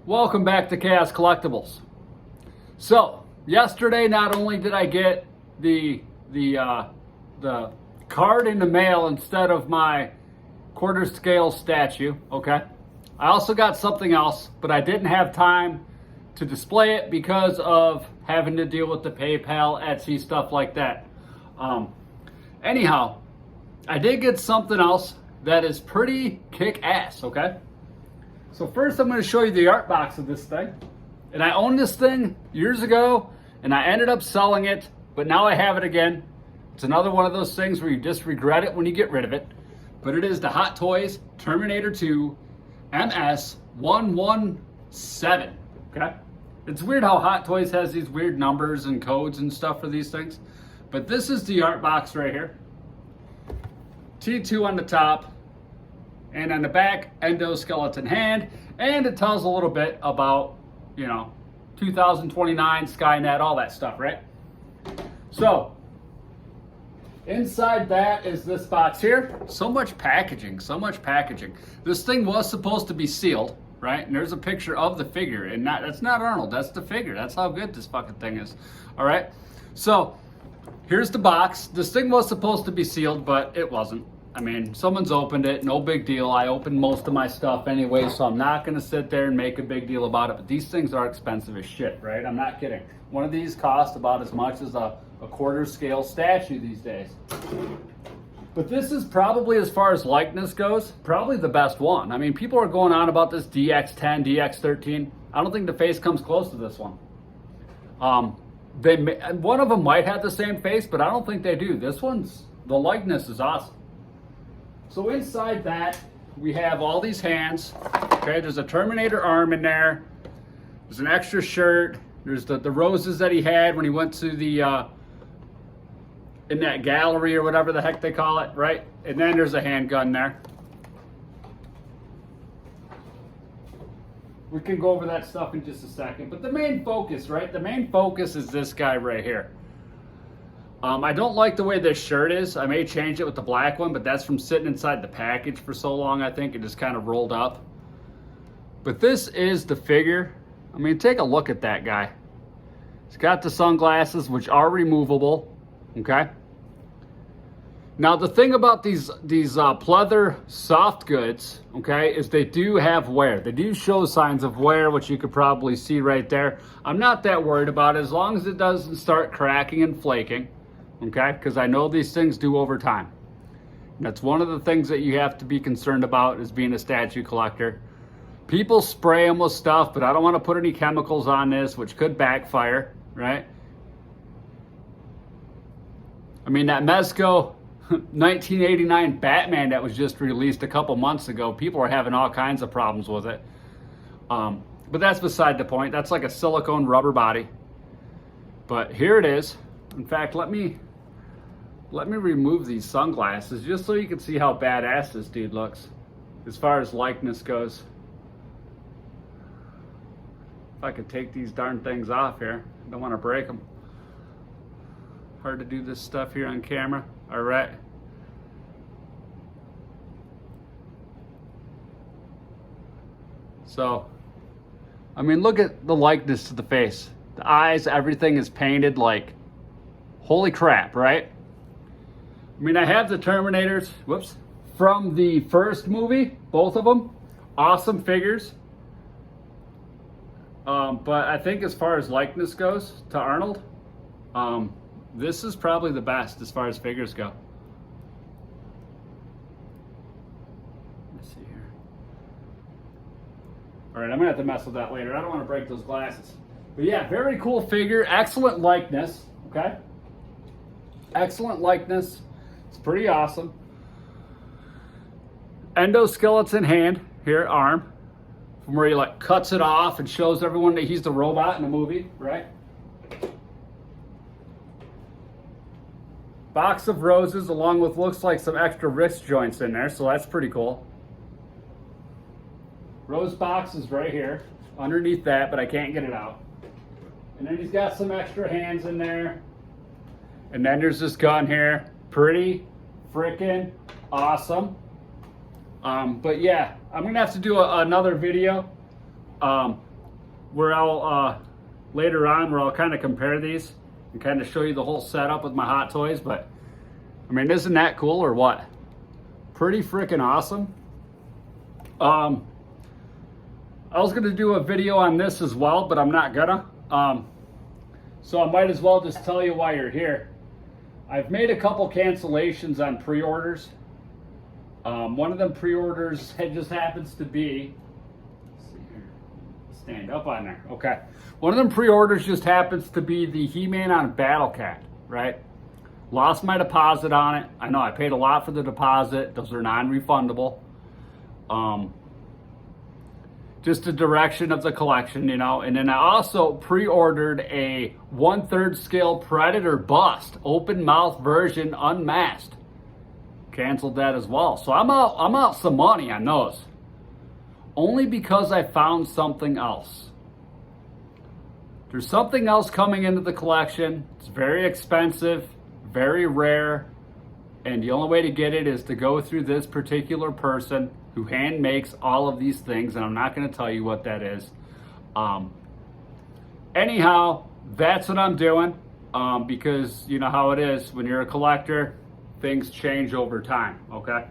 Welcome back to Chaos Collectibles. So yesterday, not only did I get the card in the mail instead of my quarter scale statue, okay? I also got something else, but I didn't have time to display it because of having to deal with the PayPal, Etsy, stuff like that. Anyhow, I did get something else that is pretty kick-ass, okay? So first I'm going to show you the art box of this thing. And I owned this thing years ago, and I ended up selling it, but now I have it again. It's another one of those things where you just regret it when you get rid of it. But it is the Hot Toys Terminator 2 MS117, okay? It's weird how Hot Toys has these weird numbers and codes and stuff for these things. But this is the art box right here. T2 on the top, and on the back, endoskeleton hand, and it tells a little bit about, 2029, Skynet, all that stuff, right? So, inside that is this box here. So much packaging, so much packaging. This thing was supposed to be sealed, right? And there's a picture of the figure, and that's not Arnold, that's the figure. That's how good this fucking thing is, all right? So, here's the box. This thing was supposed to be sealed, but it wasn't. I mean, someone's opened it, no big deal. I opened most of my stuff anyway, so I'm not gonna sit there and make a big deal about it. But these things are expensive as shit, right? I'm not kidding. One of these costs about as much as a quarter scale statue these days. But this is probably, as far as likeness goes, probably the best one. I mean, people are going on about this DX10, DX13. I don't think the face comes close to this one. One of them might have the same face, but I don't think they do. This one's, the likeness is awesome. So inside that, we have all these hands. Okay, there's a Terminator arm in there. There's an extra shirt. There's the roses that he had when he went to the, in that gallery or whatever the heck they call it, right? And then there's a handgun there. We can go over that stuff in just a second. But the main focus, right? The main focus is this guy right here. I don't like the way this shirt is. I may change it with the black one, but that's from sitting inside the package for so long, I think. It just kind of rolled up. But this is the figure. I mean, take a look at that guy. He's got the sunglasses, which are removable, okay? Now, the thing about these pleather soft goods, okay, is they do have wear. They do show signs of wear, which you could probably see right there. I'm not that worried about it as long as it doesn't start cracking and flaking. Okay, because I know these things do over time. And that's one of the things that you have to be concerned about as being a statue collector. People spray them with stuff, but I don't want to put any chemicals on this, which could backfire, right? I mean, that Mezco 1989 Batman that was just released a couple months ago, people are having all kinds of problems with it. But that's beside the point. That's like a silicone rubber body. But here it is. In fact, let me remove these sunglasses just so you can see how badass this dude looks as far as likeness goes. If I could take these darn things off here. I don't want to break them. Hard to do this stuff here on camera. All right. So, I mean, look at the likeness to the face. The eyes, everything is painted like, holy crap, right? I mean, I have the Terminators, from the first movie, both of them. Awesome figures. But I think as far as likeness goes to Arnold, this is probably the best as far as figures go. Let's see here. All right, I'm gonna have to mess with that later. I don't want to break those glasses. But yeah, very cool figure, excellent likeness, okay? Excellent likeness. It's pretty awesome. Endoskeleton hand here, arm, from where he like cuts it off and shows everyone that he's the robot in the movie, right? Box of roses along with looks like some extra wrist joints in there, so that's pretty cool. Rose box is right here underneath that, but I can't get it out. And then he's got some extra hands in there. And then there's this gun here. Pretty freaking awesome. But yeah, I'm gonna have to do another video where I'll later on where I'll kind of compare these and kind of show you the whole setup with my Hot Toys. But I mean, isn't that cool or what? Pretty freaking awesome. I was gonna do a video on this as well, but I'm not gonna. So I might as well just tell you why you're here. I've made a couple cancellations on pre-orders. One of them pre-orders just happens to be, let's see here, stand up on there, okay. One of them pre-orders just happens to be the He-Man on Battle Cat, right? Lost my deposit on it. I know I paid a lot for the deposit. Those are non-refundable. Just the direction of the collection, you know. And then I also pre-ordered a 1/3 scale Predator bust, open mouth version, unmasked. Canceled that as well. So I'm out some money on those. Only because I found something else. There's something else coming into the collection. It's very expensive, very rare, and the only way to get it is to go through this particular person who hand makes all of these things, and I'm not going to tell you what that is. Anyhow, that's what I'm doing, because you know how it is when you're a collector, things change over time, okay?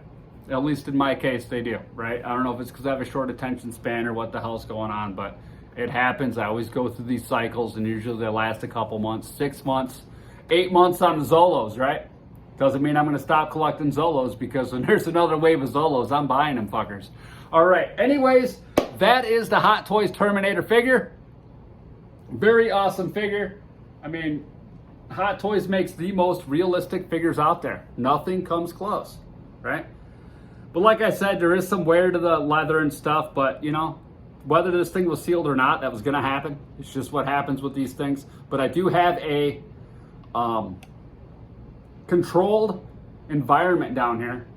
At least in my case, they do, right? I don't know if it's because I have a short attention span or what the hell's going on, but it happens. I always go through these cycles, and usually they last a couple months, 6 months, 8 months on the Zolos, right? Doesn't mean I'm going to stop collecting Zolos, because when there's another wave of Zolos, I'm buying them fuckers. All right. Anyways, that is the Hot Toys Terminator figure. Very awesome figure. I mean, Hot Toys makes the most realistic figures out there. Nothing comes close, right? But like I said, there is some wear to the leather and stuff, but you know, whether this thing was sealed or not, that was going to happen. It's just what happens with these things. But I do have a controlled environment down here,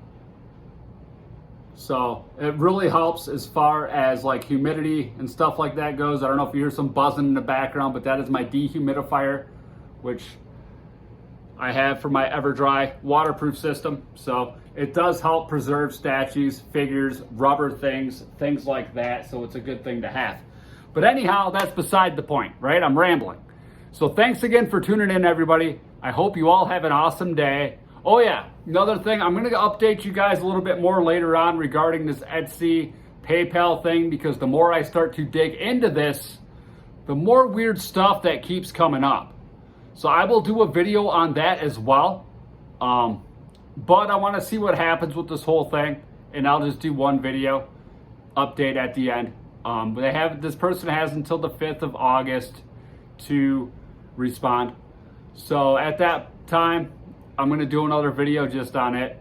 so it really helps as far as like humidity and stuff like that goes. I don't know if you hear some buzzing in the background, but that is my dehumidifier, which I have for my EverDry waterproof system. So it does help preserve statues, figures, rubber things like that. So it's a good thing to have. But anyhow, that's beside the point, right? I'm rambling. So thanks again for tuning in, everybody. I hope you all have an awesome day. Oh yeah, another thing, I'm going to update you guys a little bit more later on regarding this Etsy PayPal thing, because the more I start to dig into this, the more weird stuff that keeps coming up. So I will do a video on that as well. But I want to see what happens with this whole thing, and I'll just do one video update at the end. This person has until the 5th of August to respond. So at that time, I'm going to do another video just on it,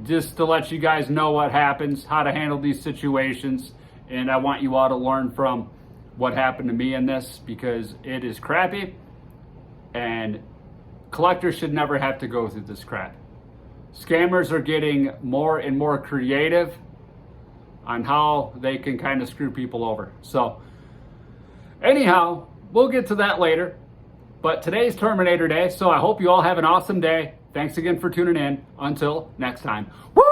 just to let you guys know what happens, how to handle these situations, and I want you all to learn from what happened to me in this, because it is crappy, and collectors should never have to go through this crap. Scammers are getting more and more creative on how they can kind of screw people over. So anyhow, we'll get to that later. But today's Terminator Day, so I hope you all have an awesome day. Thanks again for tuning in. Until next time. Woo!